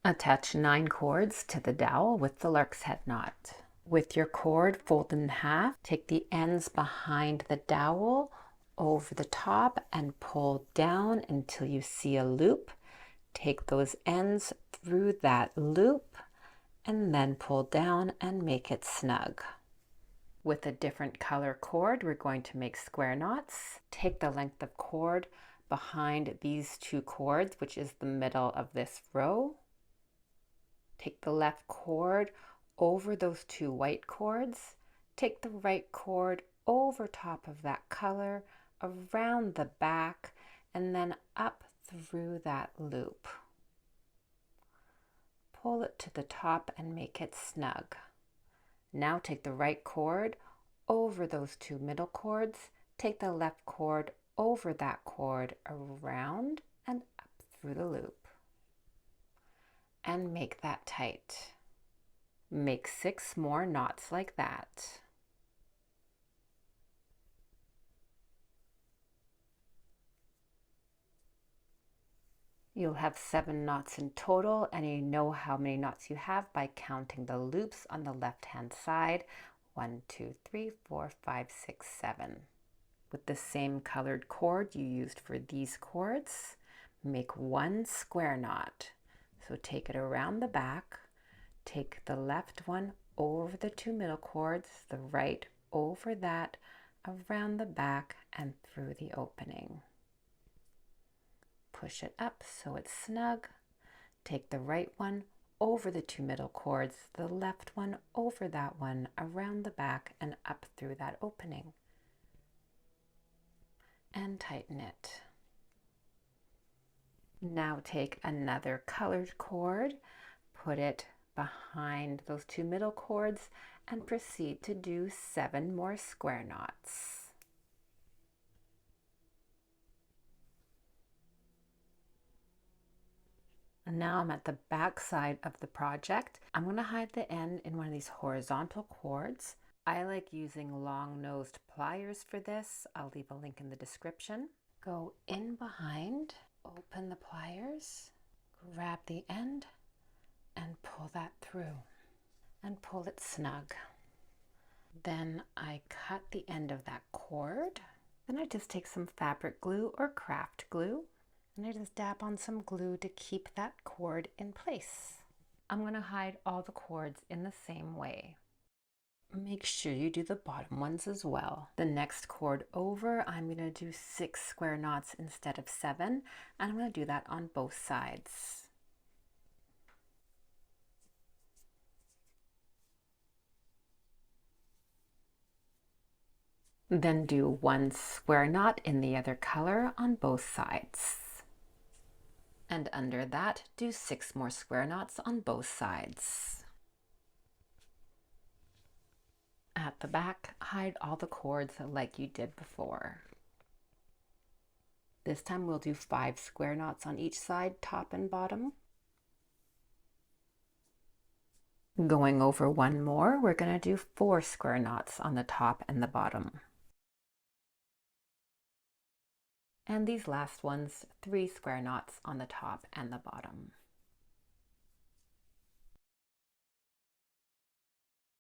Attach 9 cords to the dowel with the lark's head knot. With your cord fold in half, take the ends behind the dowel over the top and pull down until you see a loop. Take those ends through that loop and then pull down and make it snug. With a different color cord, we're going to make square knots. Take the length of cord behind these 2 cords, which is the middle of this row. Take the left cord over those 2 white cords. Take the right cord over top of that color, around the back, and then up through that loop. Pull it to the top and make it snug. Now take the right cord over those 2 middle cords. Take the left cord over that cord, around and up through the loop. And make that tight. Make 6 more knots like that. You'll have 7 knots in total, and you know how many knots you have by counting the loops on the left hand side. 1, 2, 3, 4, 5, 6, 7. With the same colored cord you used for these cords, make 1 square knot. So take it around the back, take the left one over the 2 middle cords, the right over that, around the back and through the opening. Push it up so it's snug. Take the right one over the 2 middle cords, the left one over that one, around the back and up through that opening. And tighten it. Now take another colored cord, put it behind those 2 middle cords, and proceed to do 7 more square knots. And now I'm at the back side of the project. I'm going to hide the end in one of these horizontal cords. I like using long-nosed pliers for this. I'll leave a link in the description. Go in behind, open the pliers, grab the end, and pull that through, and pull it snug. Then I cut the end of that cord. Then I just take some fabric glue or craft glue, and I just dab on some glue to keep that cord in place. I'm going to hide all the cords in the same way. Make sure you do the bottom ones as well. The next cord over, I'm going to do 6 square knots instead of 7, and I'm going to do that on both sides. Then do 1 square knot in the other color on both sides. And under that, do 6 more square knots on both sides. At the back, hide all the cords like you did before. This time we'll do 5 square knots on each side, top and bottom. Going over 1 more, we're going to do 4 square knots on the top and the bottom. And these last ones, 3 square knots on the top and the bottom.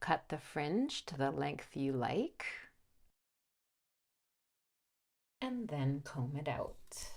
Cut the fringe to the length you like, and then comb it out.